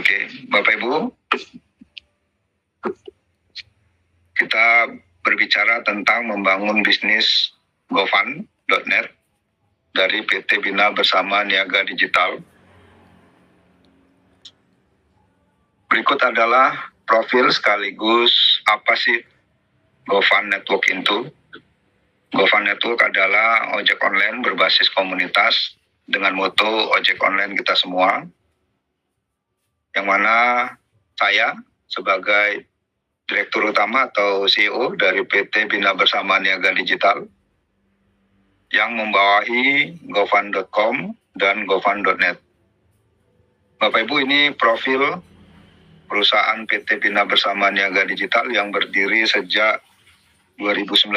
Oke, Bapak Ibu, kita berbicara tentang membangun bisnis gofund.net dari PT Bina Bersama Niaga Digital. Berikut adalah profil sekaligus apa sih GoFund Network itu. GoFund Network adalah ojek online berbasis komunitas dengan moto ojek online kita semua, yang mana saya sebagai Direktur Utama atau CEO dari PT Bina Bersama Niaga Digital yang membawahi gofund.com dan gofund.net. Bapak Ibu, ini profil perusahaan PT Bina Bersama Niaga Digital yang berdiri sejak 2019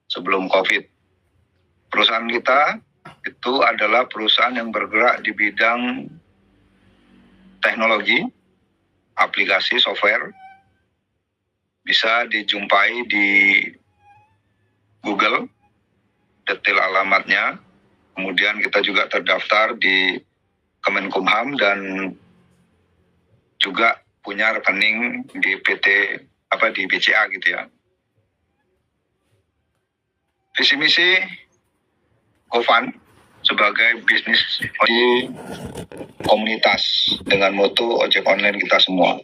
sebelum COVID. Perusahaan kita itu adalah perusahaan yang bergerak di bidang teknologi, aplikasi, software. Bisa dijumpai di Google, detail alamatnya. Kemudian kita juga terdaftar di Kemenkumham dan juga punya rekening di di BCA gitu ya. Visi misi GoFund sebagai bisnis di komunitas dengan moto ojek online kita semua.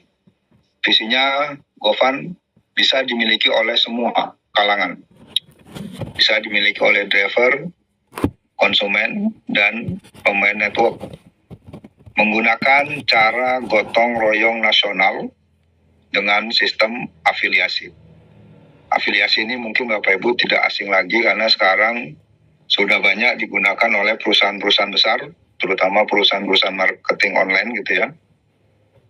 Visinya GoFund bisa dimiliki oleh semua kalangan. Bisa dimiliki oleh driver, konsumen, dan pemain network. Menggunakan cara gotong royong nasional dengan sistem afiliasi. Afiliasi ini mungkin Bapak Ibu tidak asing lagi karena sekarang sudah banyak digunakan oleh perusahaan-perusahaan besar, terutama perusahaan-perusahaan marketing online gitu ya.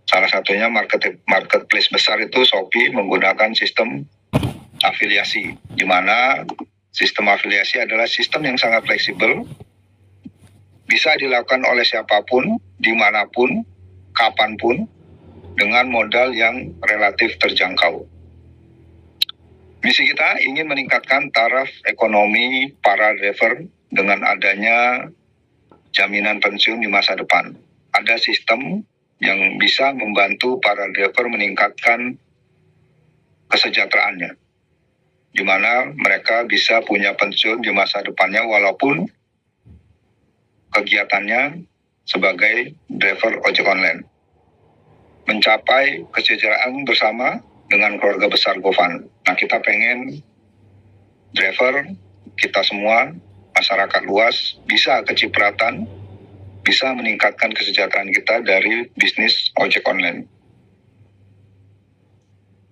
Salah satunya marketplace besar itu Shopee menggunakan sistem afiliasi, di mana sistem afiliasi adalah sistem yang sangat fleksibel, bisa dilakukan oleh siapapun, dimanapun, kapanpun, dengan modal yang relatif terjangkau. Misi kita ingin meningkatkan taraf ekonomi para driver dengan adanya jaminan pensiun di masa depan. Ada sistem yang bisa membantu para driver meningkatkan kesejahteraannya, di mana mereka bisa punya pensiun di masa depannya walaupun kegiatannya sebagai driver ojek online. Mencapai kesejahteraan bersama dengan keluarga besar GoFund. Nah, kita pengen driver, kita semua, masyarakat luas bisa kecipratan, bisa meningkatkan kesejahteraan kita dari bisnis ojek online.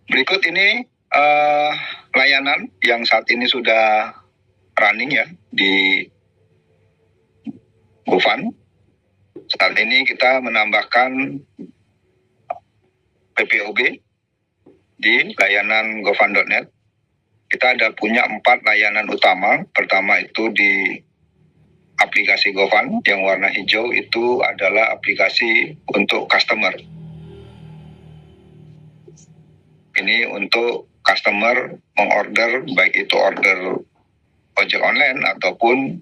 Berikut ini layanan yang saat ini sudah running ya di GoFund. Saat ini kita menambahkan PPOB di layanan gofund.net. Kita ada punya 4 layanan utama. Pertama itu di aplikasi GoFund yang warna hijau itu adalah aplikasi untuk customer. Ini untuk customer mengorder, baik itu order ojek online ataupun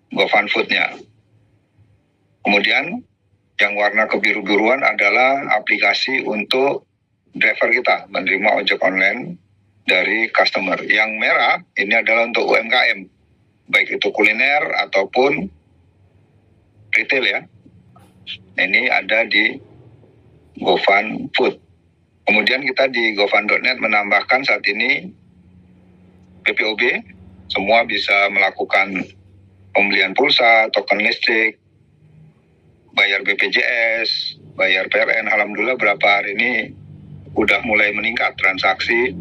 GoFund Food-nya. Kemudian yang warna kebiru-biruan adalah aplikasi untuk driver kita menerima ojek online dari customer. Yang merah ini adalah untuk UMKM, baik itu kuliner ataupun retail ya. Ini ada di GoFund Food. Kemudian kita di gofund.net menambahkan saat ini PPOB, semua bisa melakukan pembelian pulsa, token listrik, bayar BPJS, bayar PLN. Alhamdulillah berapa hari ini udah mulai meningkat transaksi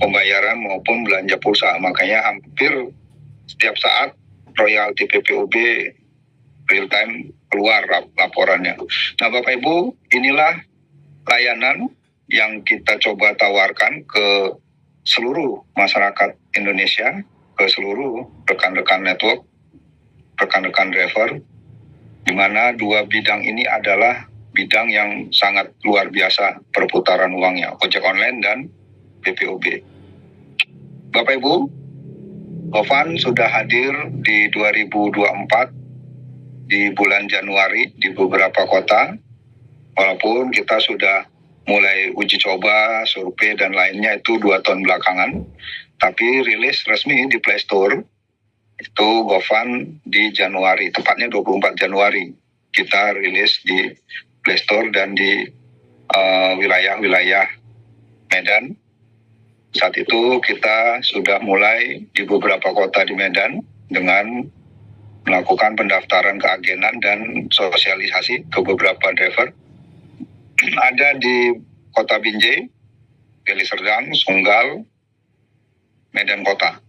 pembayaran maupun belanja pulsa. Makanya hampir setiap saat royalti PPOB real time keluar laporannya. Nah Bapak Ibu, inilah layanan yang kita coba tawarkan ke seluruh masyarakat Indonesia, ke seluruh rekan-rekan network, rekan-rekan driver, di mana 2 bidang ini adalah bidang yang sangat luar biasa perputaran uangnya, ojek online dan PPOB. Bapak Ibu, GoFund sudah hadir di 2024 di bulan Januari di beberapa kota. Walaupun kita sudah mulai uji coba, survei dan lainnya itu 2 tahun belakangan, tapi rilis resmi di Play Store itu GoFund di Januari, tepatnya 24 Januari. Kita rilis di Play Store dan di wilayah-wilayah Medan. Saat itu kita sudah mulai di beberapa kota di Medan dengan melakukan pendaftaran keagenan dan sosialisasi ke beberapa driver. Ada di Kota Binjai, Deli Serdang, Sunggal, Medan Kota.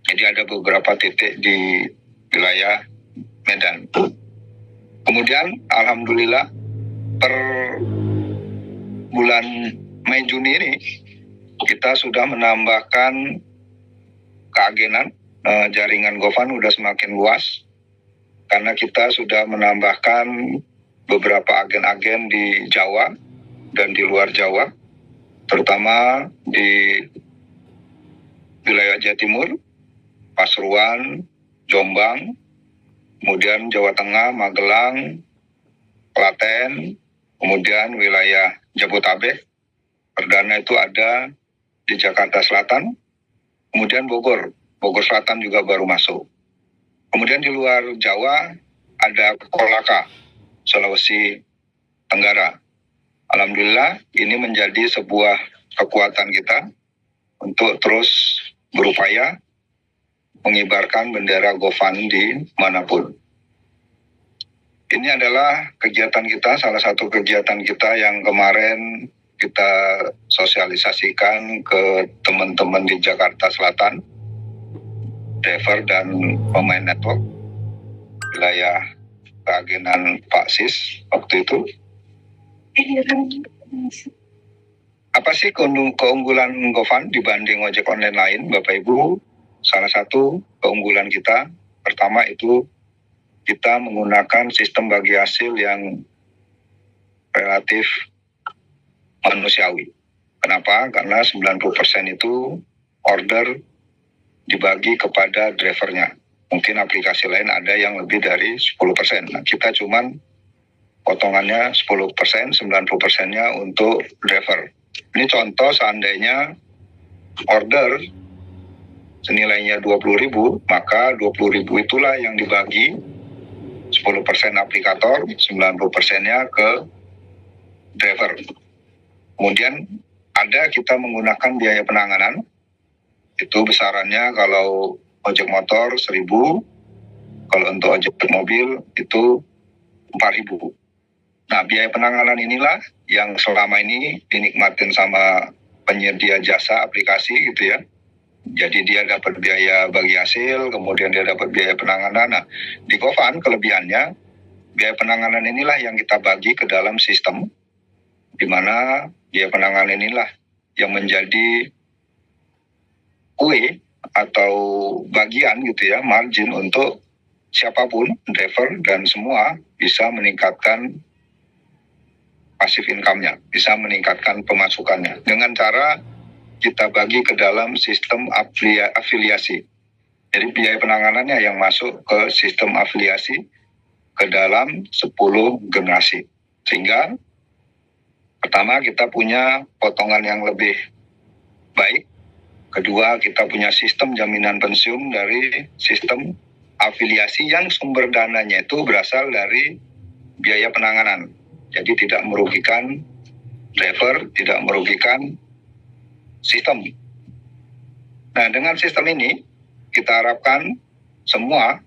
Jadi ada beberapa titik di wilayah Medan. Kemudian alhamdulillah per bulan Mei Juni ini kita sudah menambahkan keagenan, jaringan GoFund sudah semakin luas karena kita sudah menambahkan beberapa agen-agen di Jawa dan di luar Jawa, terutama di wilayah Jawa Timur, Pasuruan, Jombang, kemudian Jawa Tengah, Magelang, Klaten, kemudian wilayah Jabotabek. Perdana itu ada di Jakarta Selatan, kemudian Bogor Selatan juga baru masuk. Kemudian di luar Jawa ada Kolaka, Sulawesi Tenggara. Alhamdulillah ini menjadi sebuah kekuatan kita untuk terus berupaya mengibarkan bendera GoFund di manapun. Ini adalah kegiatan kita, salah satu kegiatan kita yang kemarin kita sosialisasikan ke teman-teman di Jakarta Selatan, driver dan pemain network, wilayah keagenan Pak Sis waktu itu. Apa sih keunggulan GoFund dibanding ojek online lain, Bapak Ibu? Salah satu keunggulan kita, pertama itu kita menggunakan sistem bagi hasil yang relatif manusiawi. Kenapa? Karena 90% itu order dibagi kepada drivernya. Mungkin aplikasi lain ada yang lebih dari 10%. Nah, kita cuman potongannya 10%, 90%-nya untuk driver. Ini contoh seandainya order senilainya 20.000, maka 20.000 itulah yang dibagi 10% aplikator, 90%-nya ke driver. Kemudian ada kita menggunakan biaya penanganan, itu besarannya kalau ojek motor 1.000, kalau untuk ojek mobil itu 4.000. Nah, biaya penanganan inilah yang selama ini dinikmatin sama penyedia jasa aplikasi gitu ya. Jadi dia dapat biaya bagi hasil, kemudian dia dapat biaya penanganan. Nah, di GoFund kelebihannya biaya penanganan inilah yang kita bagi ke dalam sistem, di mana biaya penanganan inilah yang menjadi kue atau bagian gitu ya, margin untuk siapapun, driver dan semua bisa meningkatkan passive income-nya, bisa meningkatkan pemasukannya dengan cara kita bagi ke dalam sistem afiliasi. Jadi biaya penanganannya yang masuk ke sistem afiliasi ke dalam 10 generasi. Sehingga pertama kita punya potongan yang lebih baik. Kedua kita punya sistem jaminan pensiun dari sistem afiliasi yang sumber dananya itu berasal dari biaya penanganan. Jadi tidak merugikan driver, tidak merugikan sistem. Nah, dengan sistem ini kita harapkan semua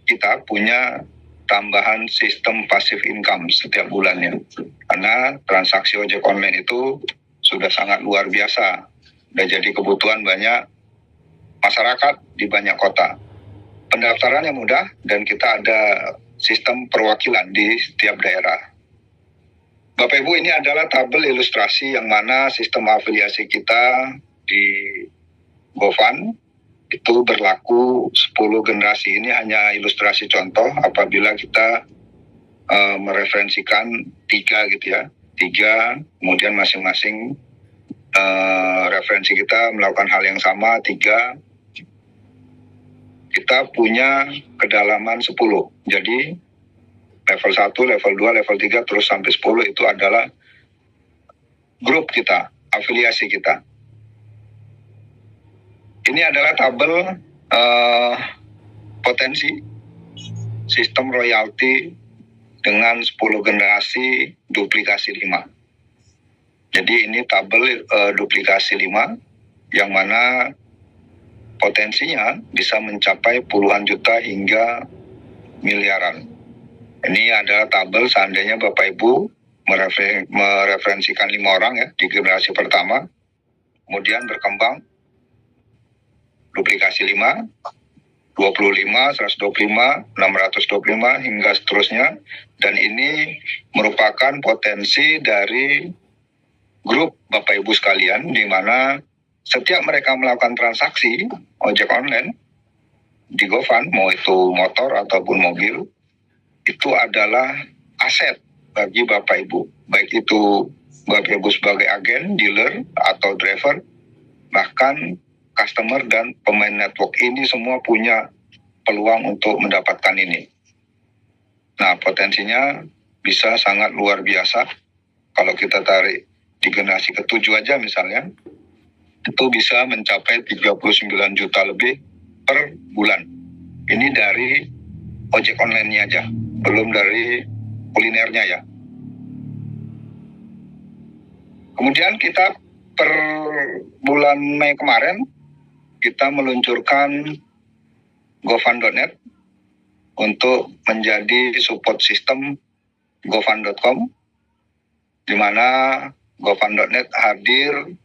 kita punya tambahan sistem passive income setiap bulannya. Karena transaksi ojek online itu sudah sangat luar biasa. Sudah jadi kebutuhan banyak masyarakat di banyak kota. Pendaftarannya mudah dan kita ada sistem perwakilan di setiap daerah. Bapak Ibu, ini adalah tabel ilustrasi yang mana sistem afiliasi kita di GoFund itu berlaku 10 generasi. Ini hanya ilustrasi contoh apabila kita mereferensikan 3 gitu ya. 3, kemudian masing-masing referensi kita melakukan hal yang sama, 3. Kita punya kedalaman 10. Jadi Level 1, level 2, level 3, terus sampai 10 itu adalah grup kita, afiliasi kita. Ini adalah tabel potensi sistem royalti dengan 10 generasi duplikasi 5. Jadi ini tabel duplikasi 5 yang mana potensinya bisa mencapai puluhan juta hingga miliaran. Ini adalah tabel seandainya Bapak Ibu mereferensikan 5 orang ya di generasi pertama, kemudian berkembang duplikasi 5, 25, 125, 625 hingga seterusnya, dan ini merupakan potensi dari grup Bapak Ibu sekalian di mana setiap mereka melakukan transaksi ojek online di GoFund, mau itu motor ataupun mobil, itu adalah aset bagi Bapak Ibu, baik itu Bapak Ibu sebagai agen, dealer, atau driver, bahkan customer dan pemain network ini semua punya peluang untuk mendapatkan ini. Nah, potensinya bisa sangat luar biasa. Kalau kita tarik di generasi ke-7 aja misalnya, itu bisa mencapai 39 juta lebih per bulan. Ini dari ojek online-nya aja, belum dari kulinernya ya. Kemudian kita per bulan Mei kemarin, kita meluncurkan gofund.net untuk menjadi support system gofund.com, di mana gofund.net hadir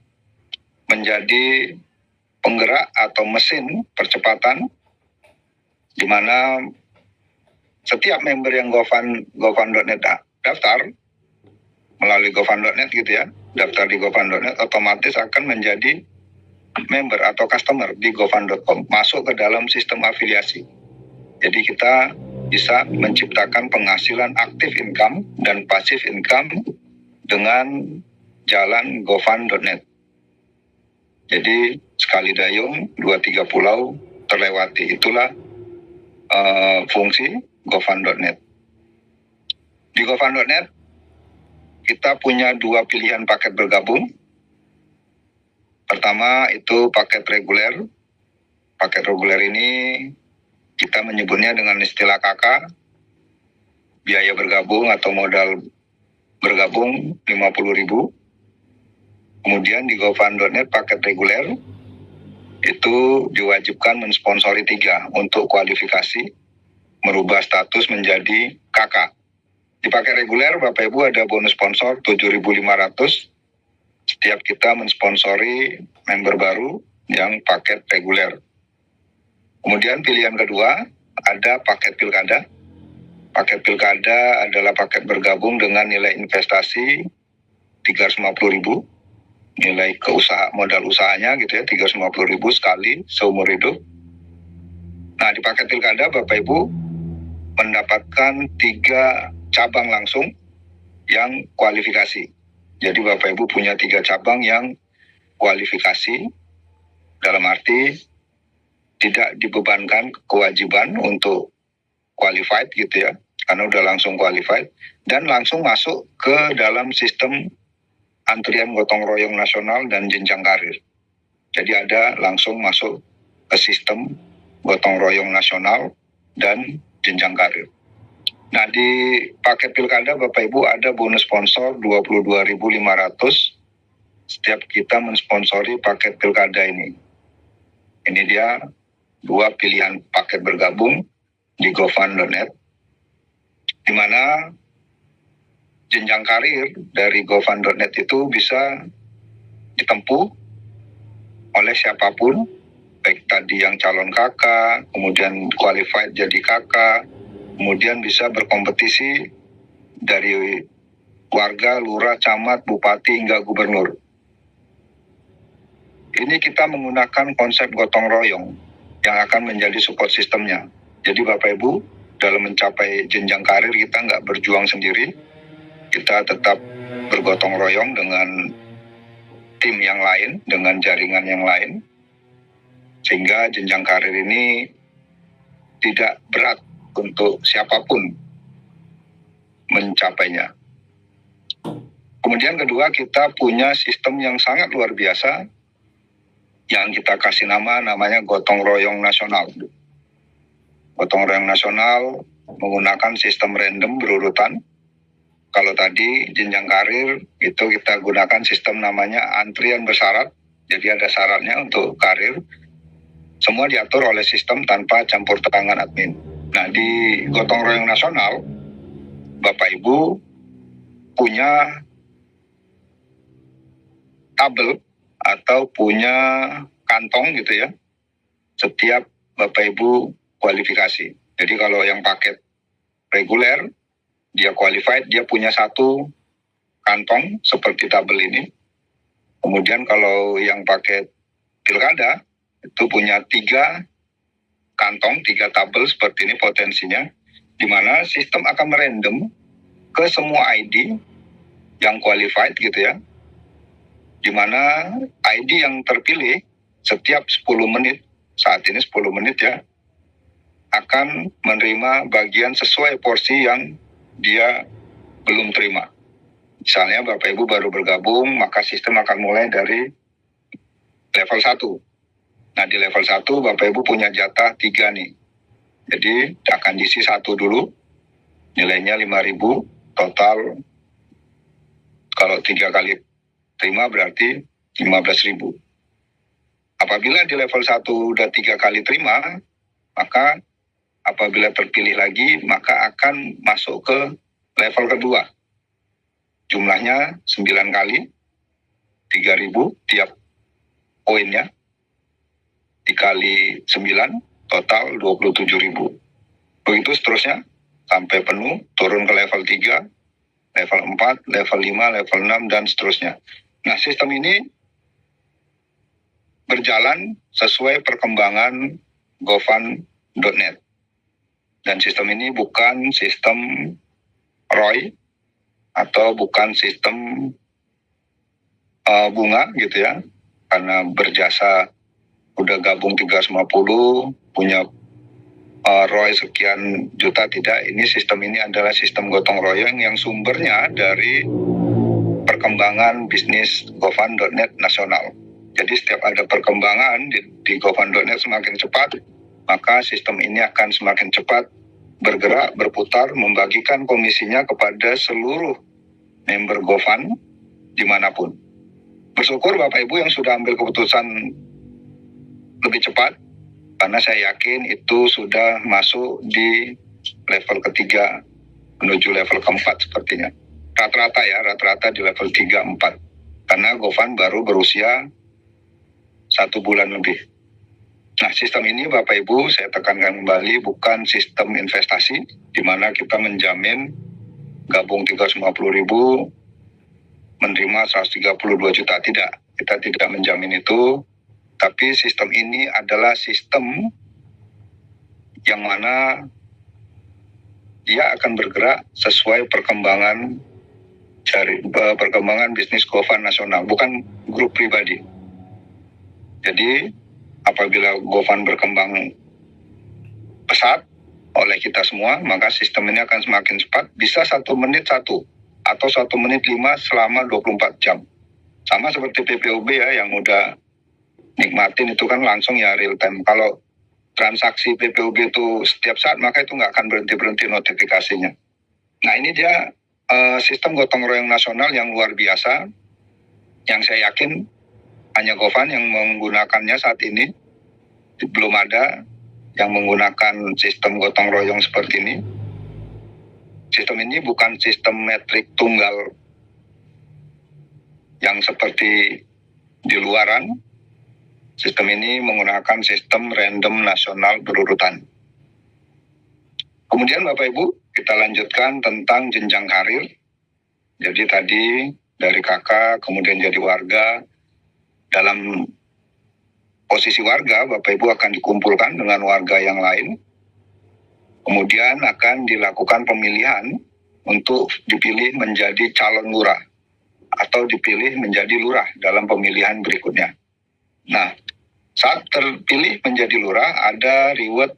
menjadi penggerak atau mesin percepatan, di mana setiap member yang gofund.net daftar melalui gofund.net gitu ya, daftar di gofund.net otomatis akan menjadi member atau customer di gofund.com, masuk ke dalam sistem afiliasi. Jadi kita bisa menciptakan penghasilan aktif income dan pasif income dengan jalan gofund.net. Jadi sekali dayung 2-3 pulau terlewati. Itulah fungsi gofund.net. Di gofund.net kita punya 2 pilihan paket bergabung. Pertama itu paket reguler. Paket reguler ini kita menyebutnya dengan istilah KK, biaya bergabung atau modal bergabung 50.000. Kemudian di gofund.net paket reguler itu diwajibkan mensponsori 3 untuk kualifikasi merubah status menjadi KK. Di paket reguler Bapak Ibu ada bonus sponsor 7.500 setiap kita mensponsori member baru yang paket reguler. Kemudian pilihan kedua ada paket pilkada. Paket pilkada adalah paket bergabung dengan nilai investasi 350.000, nilai modal usahanya gitu ya, 350.000 sekali seumur hidup. Nah, di paket pilkada Bapak Ibu mendapatkan 3 cabang langsung yang kualifikasi. Jadi Bapak Ibu punya 3 cabang yang kualifikasi, dalam arti tidak dibebankan kewajiban untuk qualified gitu ya, karena udah langsung qualified dan langsung masuk ke dalam sistem antrian gotong royong nasional dan jenjang karir. Jadi ada langsung masuk ke sistem gotong royong nasional dan jenjang karir. Nah, di paket pilkada Bapak Ibu ada bonus sponsor 22.500 setiap kita mensponsori paket pilkada ini. Ini dia 2 pilihan paket bergabung di gofund.net, di mana jenjang karir dari gofund.net itu bisa ditempuh oleh siapapun, baik tadi yang calon kakak, kemudian qualified jadi kakak, kemudian bisa berkompetisi dari warga, lurah, camat, bupati, hingga gubernur. Ini kita menggunakan konsep gotong royong yang akan menjadi support sistemnya. Jadi Bapak Ibu, dalam mencapai jenjang karir kita nggak berjuang sendiri, kita tetap bergotong royong dengan tim yang lain, dengan jaringan yang lain, sehingga jenjang karir ini tidak berat untuk siapapun. mencapainya. Kemudian kedua, kita punya sistem yang sangat luar biasa yang kita kasih namanya gotong royong nasional. Gotong royong nasional menggunakan sistem random berurutan. Kalau tadi jenjang karir itu kita gunakan sistem namanya antrian bersyarat. Jadi ada syaratnya untuk karir. Semua diatur oleh sistem tanpa campur tangan admin. Nah, di gotong royong nasional, Bapak Ibu punya tabel atau punya kantong gitu ya, setiap Bapak Ibu kualifikasi. Jadi kalau yang paket reguler, dia qualified, dia punya satu kantong seperti tabel ini. Kemudian kalau yang paket pilkada, itu punya 3 kantong, 3 tabel seperti ini potensinya, di mana sistem akan merandom ke semua ID yang qualified gitu ya, di mana ID yang terpilih setiap 10 menit, saat ini 10 menit ya, akan menerima bagian sesuai porsi yang dia belum terima. Misalnya Bapak Ibu baru bergabung, maka sistem akan mulai dari level 1. Nah, di level 1 Bapak Ibu punya jatah 3 nih. Jadi akan diisi 1 dulu, nilainya 5.000, total kalau 3 kali terima berarti 15.000. Apabila di level 1 udah 3 kali terima, maka apabila terpilih lagi, maka akan masuk ke level kedua. Jumlahnya 9 kali, 3.000 tiap poinnya, dikali 9, total 27.000. Begitu seterusnya, sampai penuh, turun ke level 3, level 4, level 5, level 6, dan seterusnya. Nah, sistem ini berjalan sesuai perkembangan gofund.net. Dan sistem ini bukan sistem ROI atau bukan sistem bunga gitu ya. Karena berjasa udah gabung 350, punya ROI sekian juta, tidak. Ini sistem ini adalah sistem gotong royong yang sumbernya dari perkembangan bisnis gofund.net nasional. Jadi setiap ada perkembangan di gofund.net semakin cepat, maka sistem ini akan semakin cepat bergerak, berputar, membagikan komisinya kepada seluruh member gofund dimanapun. Bersyukur Bapak Ibu yang sudah ambil keputusan lebih cepat, karena saya yakin itu sudah masuk di level ketiga menuju level keempat sepertinya. Rata-rata di level 3-4. Karena gofund baru berusia 1 bulan lebih. Nah, sistem ini Bapak Ibu saya tekankan kembali bukan sistem investasi, di mana kita menjamin gabung 350.000 menerima 132 juta. Tidak, kita tidak menjamin itu. Tapi sistem ini adalah sistem yang mana dia akan bergerak sesuai perkembangan bisnis gofund nasional, bukan grup pribadi. Jadi apabila gofund berkembang pesat oleh kita semua, maka sistem ini akan semakin cepat, bisa 1 menit 1 atau 1 menit 5 selama 24 jam. Sama seperti PPOB ya, yang udah nikmatin itu kan langsung ya real time. Kalau transaksi PPOB itu setiap saat, maka itu nggak akan berhenti-berhenti notifikasinya. Nah, ini dia sistem gotong royong nasional yang luar biasa, yang saya yakin hanya gofund yang menggunakannya saat ini. Belum ada yang menggunakan sistem gotong royong seperti ini. Sistem ini bukan sistem metrik tunggal yang seperti di luaran. Sistem ini menggunakan sistem random nasional berurutan. Kemudian Bapak Ibu, kita lanjutkan tentang jenjang karir. Jadi tadi dari kakak kemudian jadi warga. Dalam posisi warga, Bapak Ibu akan dikumpulkan dengan warga yang lain. Kemudian akan dilakukan pemilihan untuk dipilih menjadi calon lurah atau dipilih menjadi lurah dalam pemilihan berikutnya. Nah, saat terpilih menjadi lurah, ada reward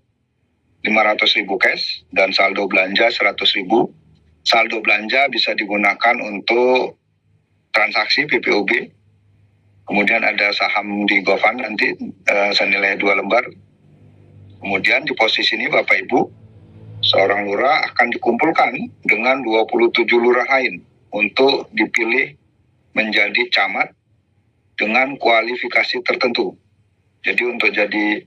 500.000 cash dan saldo belanja 100.000. saldo belanja bisa digunakan untuk transaksi PPOB. Kemudian ada saham di Gofund nanti senilai 2 lembar. Kemudian di posisi ini Bapak Ibu, seorang lurah akan dikumpulkan dengan 27 lurah lain untuk dipilih menjadi camat dengan kualifikasi tertentu. Jadi untuk jadi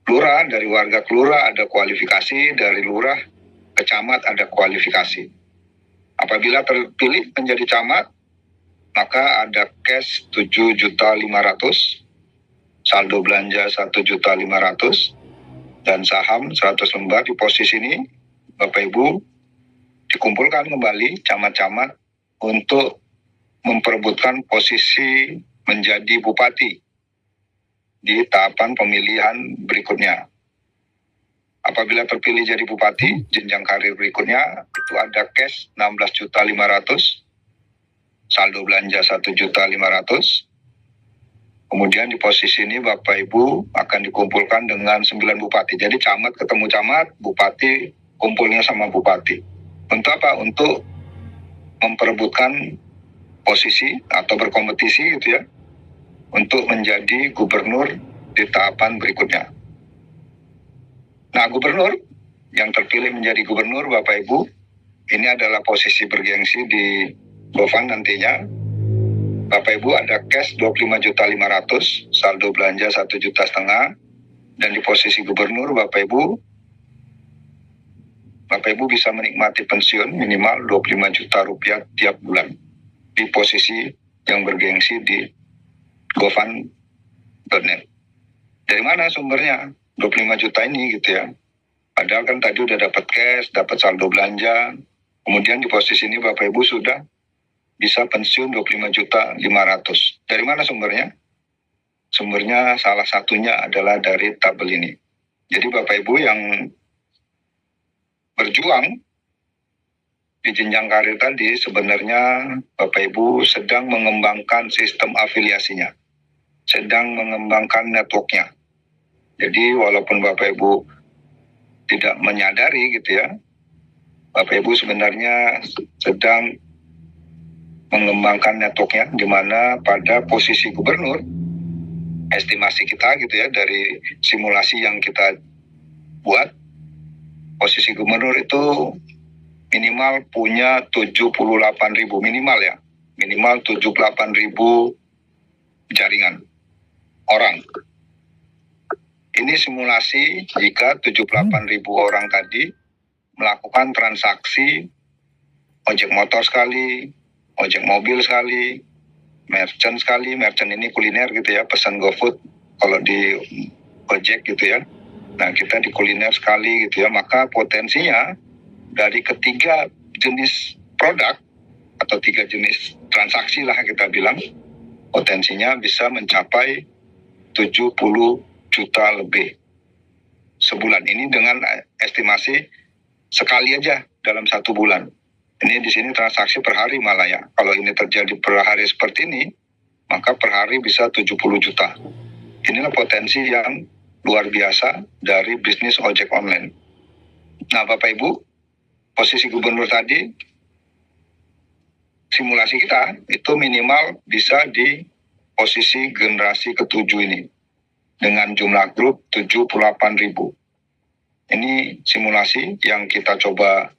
lurah, dari warga ke lurah ada kualifikasi, dari lurah ke camat ada kualifikasi. Apabila terpilih menjadi camat, maka ada cash 7.500.000, saldo belanja 1.500.000, dan saham 100 lembar. Di posisi ini Bapak Ibu dikumpulkan kembali camat-camat untuk memperebutkan posisi menjadi bupati di tahapan pemilihan berikutnya. Apabila terpilih jadi bupati, jenjang karir berikutnya itu ada cash 16.500.000, saldo belanja 1.500.000. Kemudian di posisi ini Bapak Ibu akan dikumpulkan dengan 9 bupati. Jadi camat ketemu camat, bupati kumpulnya sama bupati. Untuk apa? Untuk memperebutkan posisi atau berkompetisi gitu ya, untuk menjadi gubernur di tahapan berikutnya. Nah, gubernur yang terpilih menjadi gubernur Bapak Ibu, ini adalah posisi bergengsi di Gofund nantinya. Bapak Ibu ada cash 25.500.000, saldo belanja 1,5 juta, dan di posisi gubernur Bapak Ibu bisa menikmati pensiun minimal 25 juta rupiah tiap bulan di posisi yang bergengsi di gofund.net. Dari mana sumbernya 25 juta ini gitu ya? Padahal kan tadi udah dapat cash, dapat saldo belanja. Kemudian di posisi ini Bapak Ibu sudah bisa pensiun 25.500.000. Dari mana sumbernya? Sumbernya salah satunya adalah dari tabel ini. Jadi Bapak Ibu yang berjuang di jenjang karir tadi, sebenarnya Bapak Ibu sedang mengembangkan sistem afiliasinya, sedang mengembangkan networknya. Jadi walaupun Bapak Ibu tidak menyadari gitu ya, Bapak Ibu sebenarnya sedang mengembangkan networknya, di mana pada posisi gubernur, estimasi kita gitu ya, dari simulasi yang kita buat, posisi gubernur itu minimal punya 78.000, minimal ya, minimal 78.000 jaringan orang. Ini simulasi jika 78.000 orang tadi melakukan transaksi ojek motor sekali, ojek mobil sekali, merchant sekali. Merchant ini kuliner gitu ya, pesan GoFood kalau di ojek gitu ya. Nah, kita di kuliner sekali gitu ya, maka potensinya dari ketiga jenis produk atau 3 jenis transaksi lah kita bilang, potensinya bisa mencapai 70 juta lebih sebulan. Ini dengan estimasi sekali aja dalam 1 bulan. Ini di sini transaksi per hari malah ya. Kalau ini terjadi per hari seperti ini, maka per hari bisa 70 juta. Inilah potensi yang luar biasa dari bisnis ojek online. Nah, Bapak Ibu, posisi gubernur tadi, simulasi kita itu minimal bisa di posisi generasi ke-7 ini, dengan jumlah grup 78.000. Ini simulasi yang kita coba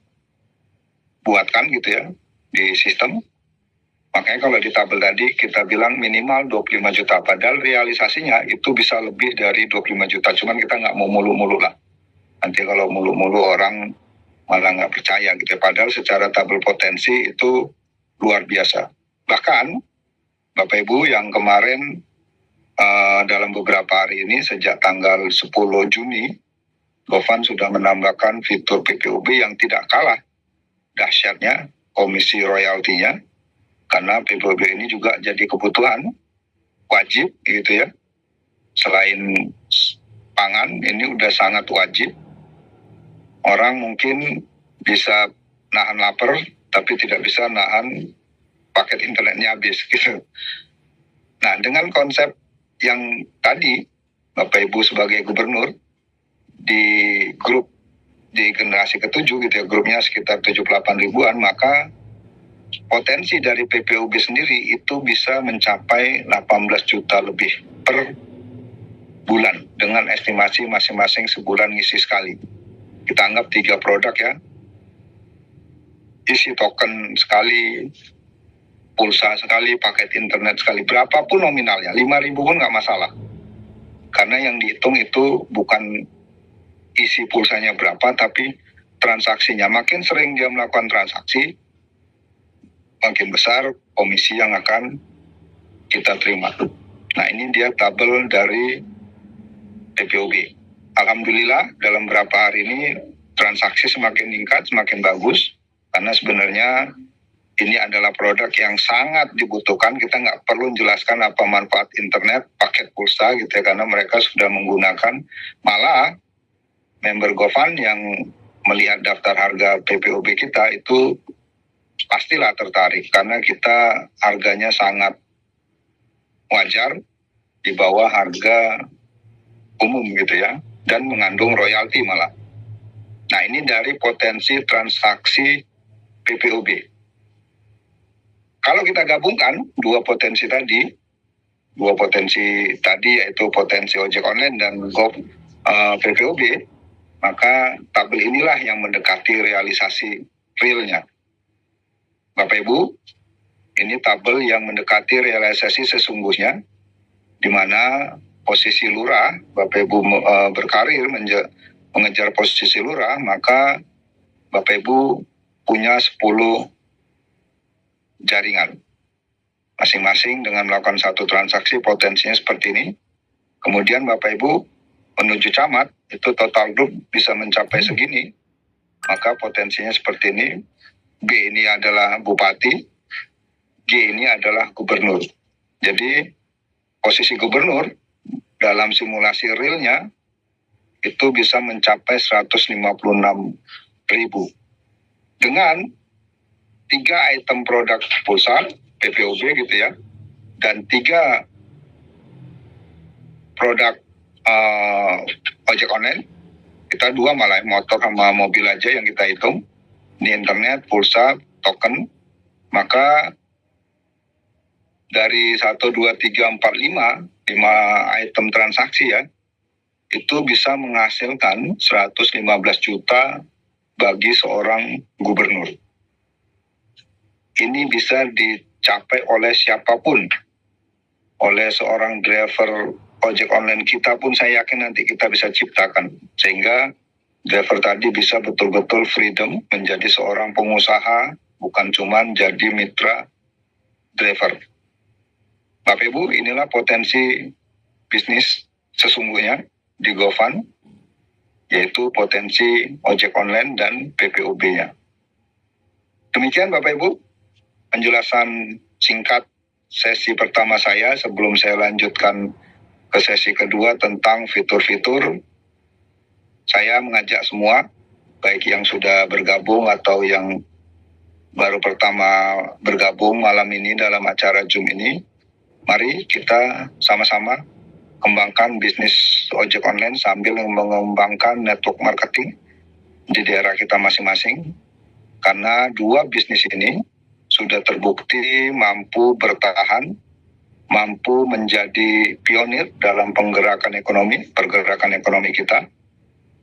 buatkan gitu ya di sistem. Makanya kalau di tabel tadi kita bilang minimal 25 juta. Padahal realisasinya itu bisa lebih dari 25 juta. Cuman kita nggak mau mulu-mulu lah. Nanti kalau mulu-mulu orang malah nggak percaya gitu ya. Padahal secara tabel potensi itu luar biasa. Bahkan Bapak Ibu yang kemarin dalam beberapa hari ini sejak tanggal 10 Juni, Gofund sudah menambahkan fitur PPOB yang tidak kalah dahsyatnya komisi royaltinya, karena PPOB ini juga jadi kebutuhan wajib gitu ya. Selain pangan, ini udah sangat wajib. Orang mungkin bisa nahan lapar, tapi tidak bisa nahan paket internetnya habis gitu. Nah, dengan konsep yang tadi, Bapak Ibu sebagai gubernur di grup di generasi ketujuh gitu ya, grupnya sekitar 78 ribuan, maka potensi dari PPOB sendiri itu bisa mencapai 18 juta lebih per bulan dengan estimasi masing-masing sebulan ngisi sekali. Kita anggap 3 produk ya, isi token sekali, pulsa sekali, paket internet sekali, berapapun nominalnya, 5.000 pun nggak masalah. Karena yang dihitung itu bukan isi pulsanya berapa, tapi transaksinya. Makin sering dia melakukan transaksi, makin besar komisi yang akan kita terima. Nah, ini dia tabel dari PPOB. Alhamdulillah dalam beberapa hari ini transaksi semakin meningkat, semakin bagus. Karena sebenarnya ini adalah produk yang sangat dibutuhkan. Kita nggak perlu menjelaskan apa manfaat internet, paket pulsa gitu ya, karena mereka sudah menggunakan. Malah member GoFund yang melihat daftar harga PPOB kita itu pastilah tertarik, karena kita harganya sangat wajar di bawah harga umum gitu ya, dan mengandung royalti malah. Nah, ini dari potensi transaksi PPOB. Kalau kita gabungkan dua potensi tadi yaitu potensi ojek online dan PPOB, maka tabel inilah yang mendekati realisasi realnya. Bapak Ibu, ini tabel yang mendekati realisasi sesungguhnya, di mana posisi lurah, Bapak Ibu berkarir mengejar posisi lurah, maka Bapak Ibu punya 10 jaringan. Masing-masing dengan melakukan satu transaksi potensinya seperti ini. Kemudian Bapak Ibu menuju camat, itu total grup bisa mencapai segini, maka potensinya seperti ini. B ini adalah bupati, G ini adalah gubernur. Jadi posisi gubernur dalam simulasi realnya itu bisa mencapai 156.000 dengan 3 item produk pulsa PPOB gitu ya, dan 3 produk ojek online. Kita 2 malah, motor sama mobil aja yang kita hitung. Ini internet, pulsa, token. Maka dari 1, 2, 3, 4, 5 item transaksi ya, itu bisa menghasilkan 115 juta bagi seorang gubernur. Ini bisa dicapai oleh siapapun, oleh seorang driver ojek online kita pun saya yakin nanti kita bisa ciptakan, sehingga driver tadi bisa betul-betul freedom menjadi seorang pengusaha, bukan cuma jadi mitra driver. Bapak Ibu, inilah potensi bisnis sesungguhnya di GoFund, yaitu potensi ojek online dan PPOB-nya. Demikian Bapak Ibu, penjelasan singkat sesi pertama saya sebelum saya lanjutkan ke sesi kedua tentang fitur-fitur. Saya mengajak semua, baik yang sudah bergabung atau yang baru pertama bergabung malam ini dalam acara Zoom ini, mari kita sama-sama kembangkan bisnis ojek online sambil mengembangkan network marketing di daerah kita masing-masing. Karena 2 bisnis ini sudah terbukti mampu bertahan, mampu menjadi pionir dalam pergerakan ekonomi kita.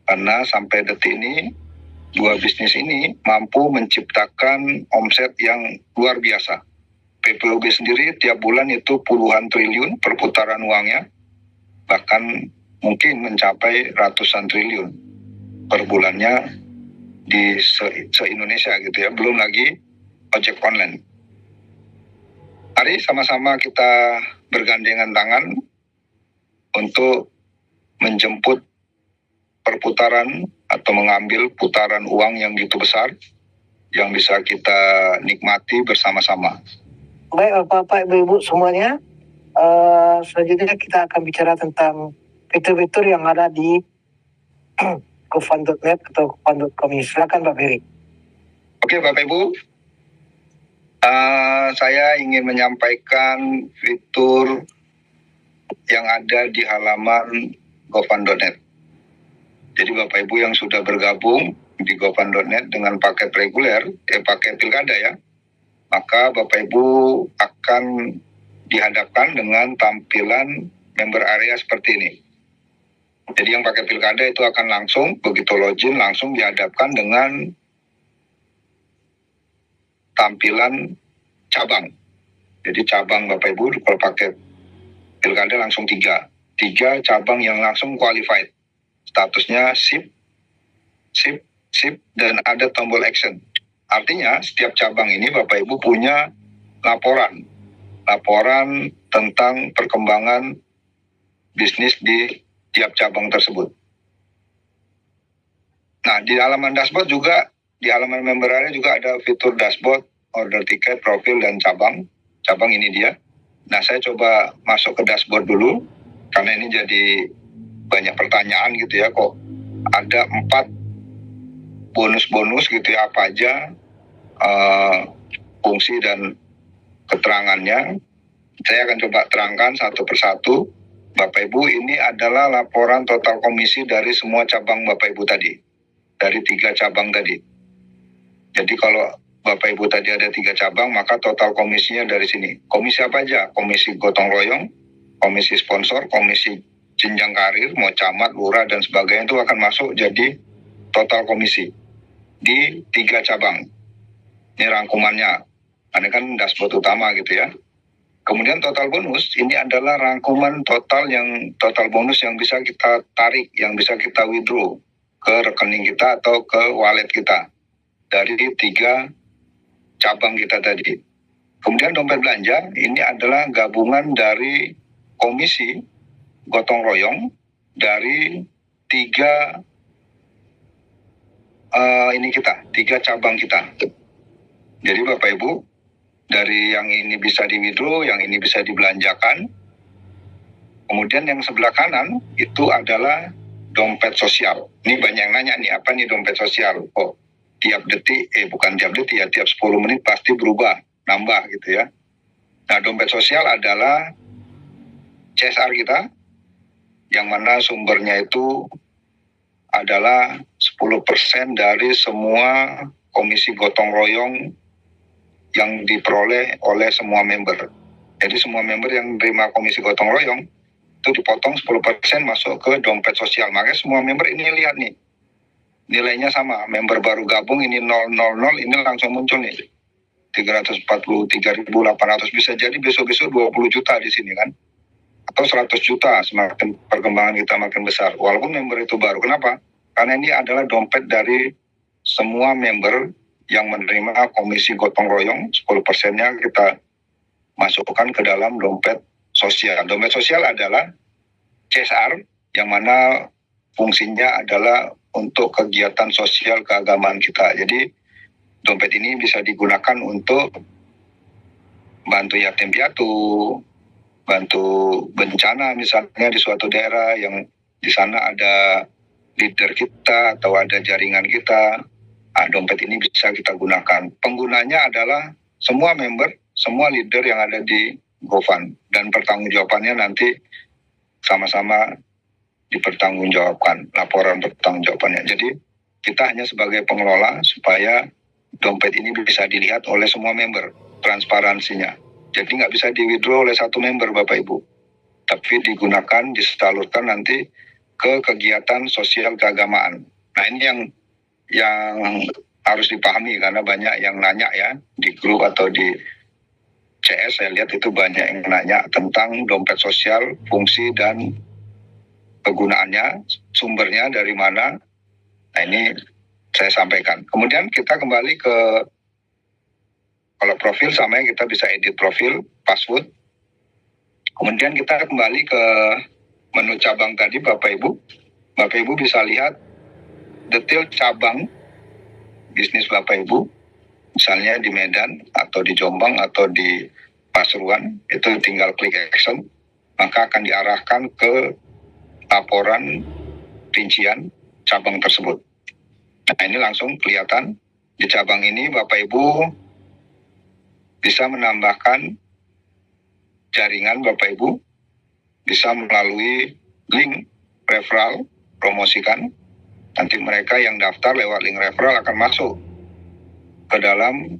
Karena sampai detik ini, 2 bisnis ini mampu menciptakan omset yang luar biasa. PPOB sendiri tiap bulan itu puluhan triliun perputaran uangnya, bahkan mungkin mencapai ratusan triliun per bulannya di se-Indonesia gitu ya, belum lagi ojek online. Mari sama-sama kita bergandengan tangan untuk menjemput perputaran atau mengambil putaran uang yang gitu besar yang bisa kita nikmati bersama-sama. Baik Bapak, Ibu semuanya, selanjutnya kita akan bicara tentang fitur-fitur yang ada di GoFund.net atau GoFund.com. Silakan Pak Ferry. Oke Bapak Ibu, saya ingin menyampaikan fitur yang ada di halaman GoFund.net. Jadi Bapak Ibu yang sudah bergabung di gofund.net dengan paket reguler, paket pilkada ya, maka Bapak Ibu akan dihadapkan dengan tampilan member area seperti ini. Jadi yang pakai pilkada itu akan langsung, begitu login langsung dihadapkan dengan tampilan cabang. Jadi cabang Bapak Ibu kalau pakai pilkada langsung tiga cabang yang langsung qualified. Statusnya sip, dan ada tombol action. Artinya setiap cabang ini Bapak Ibu punya laporan tentang perkembangan bisnis di tiap cabang tersebut. Nah, di halaman dashboard juga, di halaman member area juga ada fitur dashboard, order tiket, profil, dan cabang. Cabang ini dia. Nah, saya coba masuk ke dashboard dulu, karena ini jadi banyak pertanyaan gitu ya, kok ada 4 bonus-bonus gitu ya, apa aja fungsi dan keterangannya. Saya akan coba terangkan satu persatu. Bapak Ibu, ini adalah laporan total komisi dari semua cabang Bapak Ibu tadi. Dari 3 cabang tadi. Jadi kalau Bapak Ibu tadi ada 3 cabang, maka total komisinya dari sini. Komisi apa aja? Komisi gotong royong, komisi sponsor, komisi jenjang karir, mau camat, lurah, dan sebagainya itu akan masuk jadi total komisi di 3 cabang. Ini rangkumannya. Ini kan dashboard utama gitu ya. Kemudian total bonus, ini adalah rangkuman total bonus yang bisa kita tarik, yang bisa kita withdraw ke rekening kita atau ke wallet kita dari 3 cabang kita tadi. Kemudian dompet belanja, ini adalah gabungan dari komisi gotong royong dari 3 cabang kita. Jadi Bapak Ibu, dari yang ini bisa di withdraw, yang ini bisa dibelanjakan. Kemudian yang sebelah kanan itu adalah dompet sosial. Ini banyak yang nanya nih, apa nih dompet sosial? Oh, tiap detik, bukan tiap detik ya, tiap 10 menit pasti berubah, nambah gitu ya. Nah, dompet sosial adalah CSR kita, yang mana sumbernya itu adalah 10% dari semua komisi gotong royong yang diperoleh oleh semua member. Jadi semua member yang menerima komisi gotong royong itu dipotong 10% masuk ke dompet sosial. Makanya semua member ini lihat nih, nilainya sama. Member baru gabung ini 000, ini langsung muncul nih 343.800, bisa jadi besok-besok 20 juta di sini kan, atau 100 juta semakin perkembangan kita makin besar. Walaupun member itu baru. Kenapa? Karena ini adalah dompet dari semua member yang menerima komisi gotong royong, 10%-nya kita masukkan ke dalam dompet sosial. Dompet sosial adalah CSR, yang mana fungsinya adalah untuk kegiatan sosial keagamaan kita. Jadi dompet ini bisa digunakan untuk bantu yatim piatu, bantu bencana misalnya di suatu daerah yang di sana ada leader kita atau ada jaringan kita. Nah, dompet ini bisa kita gunakan. Penggunanya adalah semua member, semua leader yang ada di gofund, dan pertanggungjawabannya nanti sama-sama dipertanggungjawabkan, laporan pertanggungjawabannya. Jadi kita hanya sebagai pengelola supaya dompet ini bisa dilihat oleh semua member, transparansinya. Jadi nggak bisa di-withdraw oleh satu member Bapak Ibu, tapi digunakan, disalurkan nanti ke kegiatan sosial keagamaan. Nah, ini yang harus dipahami, karena banyak yang nanya ya di grup atau di CS, saya lihat itu banyak yang nanya tentang dompet sosial, fungsi dan kegunaannya, sumbernya dari mana. Nah, ini saya sampaikan. Kemudian kita kembali ke, kalau profil sama ya, kita bisa edit profil, password. Kemudian kita kembali ke menu cabang tadi Bapak Ibu. Bapak Ibu bisa lihat detail cabang bisnis Bapak Ibu. Misalnya di Medan atau di Jombang atau di Pasuruan, itu tinggal klik action, maka akan diarahkan ke laporan rincian cabang tersebut. Nah, ini langsung kelihatan di cabang ini Bapak Ibu bisa menambahkan jaringan Bapak Ibu, bisa melalui link referral, promosikan, Nanti mereka yang daftar lewat link referral akan masuk ke dalam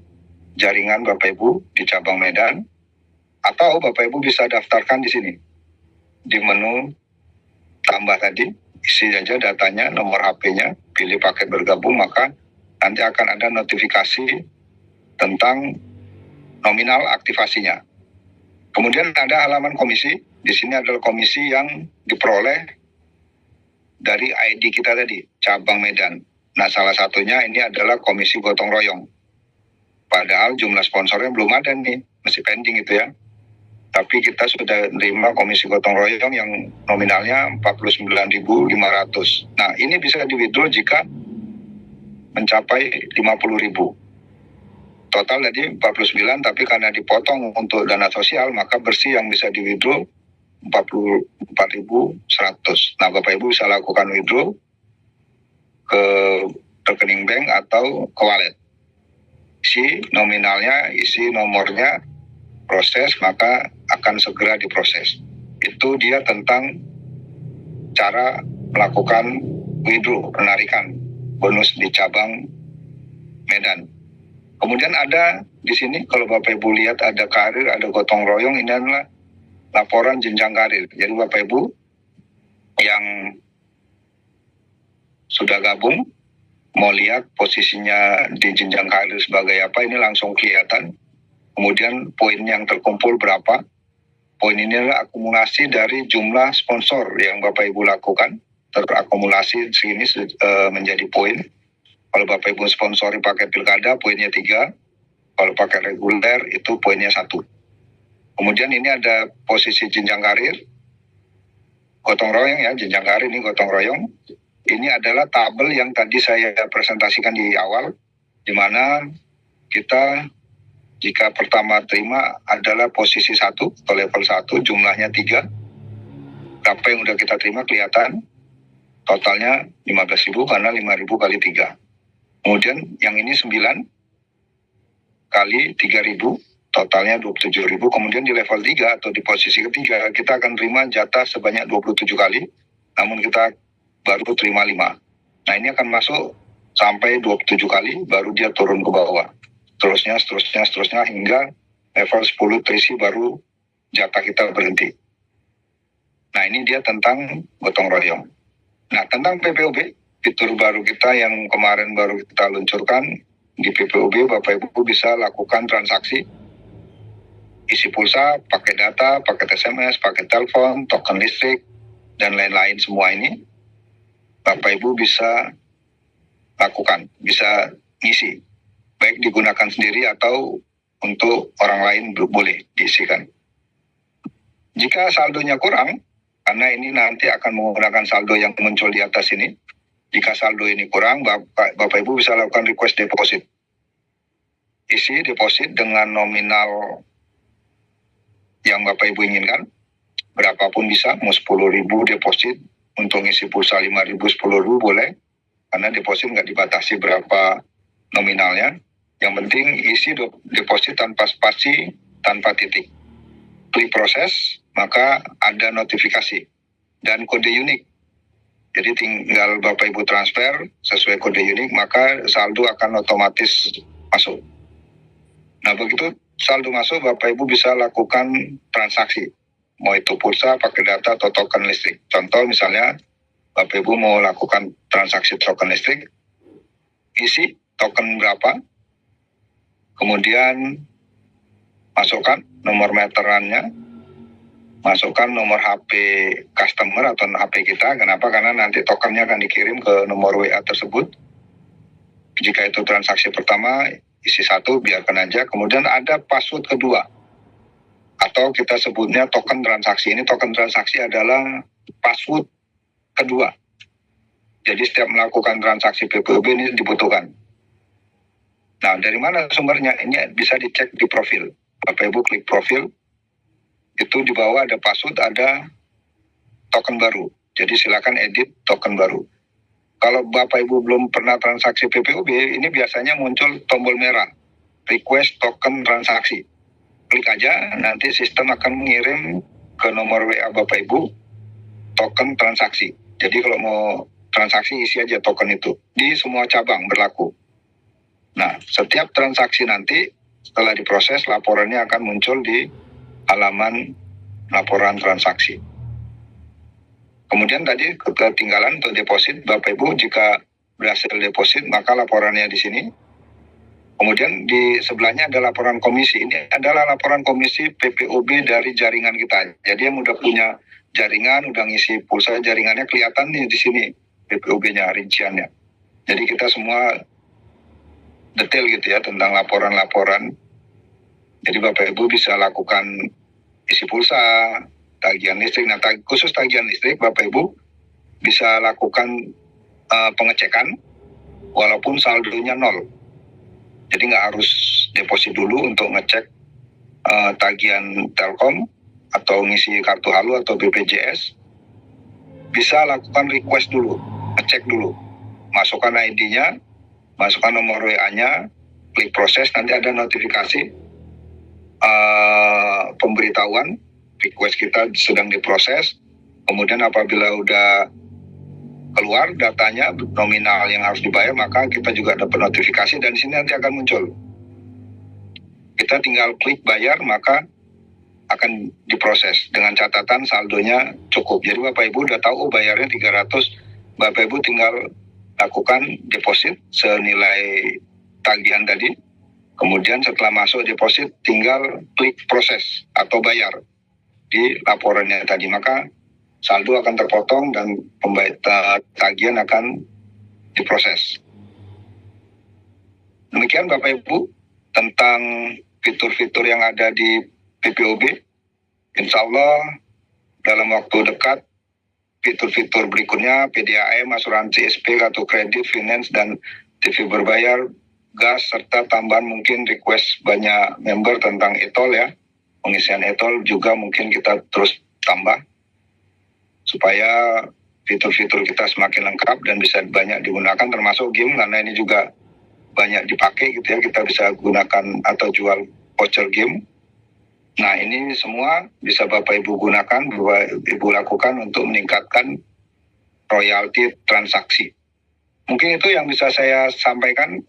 jaringan Bapak Ibu di cabang Medan, atau Bapak Ibu bisa daftarkan di sini. Di menu tambah tadi, isi aja datanya, nomor HP-nya, pilih paket bergabung, maka nanti akan ada notifikasi tentang nominal aktivasinya. Kemudian ada halaman komisi. Di sini adalah komisi yang diperoleh dari ID kita tadi, cabang Medan. Nah, salah satunya ini adalah komisi gotong royong. Padahal jumlah sponsornya belum ada nih, masih pending gitu ya. Tapi kita sudah menerima komisi gotong royong yang nominalnya 49.500. Nah, ini bisa di-withdraw jika mencapai 50.000. Total tadi 49, tapi karena dipotong untuk dana sosial, maka bersih yang bisa di-withdraw 44.100. Nah, Bapak Ibu bisa lakukan withdraw ke rekening bank atau ke wallet. Isi nominalnya, isi nomornya, proses, maka akan segera diproses. Itu dia tentang cara melakukan withdraw, penarikan bonus di cabang Medan. Kemudian ada di sini, kalau Bapak Ibu lihat ada karir, ada gotong royong, ini adalah laporan jenjang karir. Jadi Bapak Ibu yang sudah gabung, mau lihat posisinya di jenjang karir sebagai apa, ini langsung kelihatan. Kemudian poin yang terkumpul berapa. Poin ini adalah akumulasi dari jumlah sponsor yang Bapak Ibu lakukan. Terakumulasi segini menjadi poin. Kalau Bapak Ibu sponsori pakai pilkada, poinnya 3. Kalau pakai reguler, itu poinnya 1. Kemudian ini ada posisi jenjang karir. Gotong royong ya, jenjang karir ini gotong royong. Ini adalah tabel yang tadi saya presentasikan di awal, di mana kita jika pertama terima adalah posisi 1 atau level 1, jumlahnya 3. Berapa yang udah kita terima kelihatan, totalnya 15.000 karena 5.000 kali 3. Kemudian yang ini 9 kali 3.000, totalnya 27.000. Kemudian di level 3 atau di posisi ketiga, kita akan terima jatah sebanyak 27 kali, namun kita baru terima 5. Nah, ini akan masuk sampai 27 kali, baru dia turun ke bawah. Seterusnya hingga level 10 terisi, baru jatah kita berhenti. Nah, ini dia tentang gotong royong. Nah, tentang PPOB, fitur baru kita yang kemarin baru kita luncurkan, di PPOB Bapak Ibu bisa lakukan transaksi, isi pulsa, pakai data, pakai SMS, pakai telepon, token listrik, dan lain-lain semua ini Bapak Ibu bisa lakukan, bisa ngisi. Baik digunakan sendiri atau untuk orang lain boleh diisikan. Jika saldonya kurang, karena ini nanti akan menggunakan saldo yang muncul di atas ini, jika saldo ini kurang, Bapak Ibu bisa lakukan request deposit. Isi deposit dengan nominal yang Bapak Ibu inginkan, berapapun bisa, mau 10.000 deposit, untuk ngisi pulsa 5.000, 10.000 boleh, karena deposit nggak dibatasi berapa nominalnya. Yang penting isi deposit tanpa spasi, tanpa titik. Klik proses, maka ada notifikasi dan kode unik. Jadi tinggal Bapak Ibu transfer sesuai kode unik, maka saldo akan otomatis masuk. Nah, begitu saldo masuk, Bapak Ibu bisa lakukan transaksi. Mau itu pulsa, pakai data, atau token listrik. Contoh misalnya, Bapak Ibu mau lakukan transaksi token listrik, isi token berapa, kemudian masukkan nomor meterannya, masukkan nomor HP customer atau HP kita. Kenapa? Karena nanti tokennya akan dikirim ke nomor WA tersebut. Jika itu transaksi pertama, isi 1, biarkan aja. Kemudian ada password kedua, atau kita sebutnya token transaksi. Ini token transaksi adalah password kedua. Jadi setiap melakukan transaksi PPOB ini dibutuhkan. Nah, dari mana sumbernya? Ini bisa dicek di profil. Bapak Ibu klik profil, itu di bawah ada password, ada token baru. Jadi silakan edit token baru. Kalau Bapak Ibu belum pernah transaksi PPOB, ini biasanya muncul tombol merah, request token transaksi. Klik aja, nanti sistem akan mengirim ke nomor WA Bapak Ibu token transaksi. Jadi kalau mau transaksi isi aja token itu. Di semua cabang berlaku. Nah, setiap transaksi nanti setelah diproses, laporannya akan muncul di halaman laporan transaksi. Kemudian tadi ketinggalan untuk deposit, Bapak Ibu, jika berhasil deposit maka laporannya di sini. Kemudian di sebelahnya ada laporan komisi. Ini adalah laporan komisi PPOB dari jaringan kita. Jadi yang udah punya jaringan, udah ngisi pulsa jaringannya kelihatan nih di sini PPOB-nya, rinciannya. Jadi kita semua detail gitu ya tentang laporan-laporan. Jadi Bapak Ibu bisa lakukan isi pulsa, tagihan listrik. Nah, khusus tagihan listrik Bapak Ibu bisa lakukan pengecekan walaupun saldonya nol. Jadi nggak harus deposit dulu untuk ngecek tagihan Telkom atau ngisi kartu Halo atau BPJS. Bisa lakukan request dulu, ngecek dulu. Masukkan ID-nya, masukkan nomor WA-nya, klik proses, nanti ada notifikasi pemberitahuan request kita sedang diproses. Kemudian apabila udah keluar datanya nominal yang harus dibayar, maka kita juga dapat notifikasi dan di sini nanti akan muncul. Kita tinggal klik bayar maka akan diproses dengan catatan saldonya cukup. Jadi Bapak Ibu udah tahu bayarnya 300, Bapak Ibu tinggal lakukan deposit senilai tagihan tadi. Kemudian setelah masuk deposit tinggal klik proses atau bayar di laporannya tadi, maka saldo akan terpotong dan tagihan akan diproses. Demikian Bapak Ibu tentang fitur-fitur yang ada di PPOB. Insya Allah dalam waktu dekat fitur-fitur berikutnya PDAM, asuransi SP, kartu kredit, finance, dan TV berbayar, gas, serta tambahan mungkin request banyak member tentang e-tol ya. Pengisian e-tol juga mungkin kita terus tambah supaya fitur-fitur kita semakin lengkap dan bisa banyak digunakan, termasuk game karena ini juga banyak dipakai gitu ya, kita bisa gunakan atau jual voucher game. Nah ini semua bisa Bapak Ibu gunakan, Bapak Ibu lakukan untuk meningkatkan royalti transaksi. Mungkin itu yang bisa saya sampaikan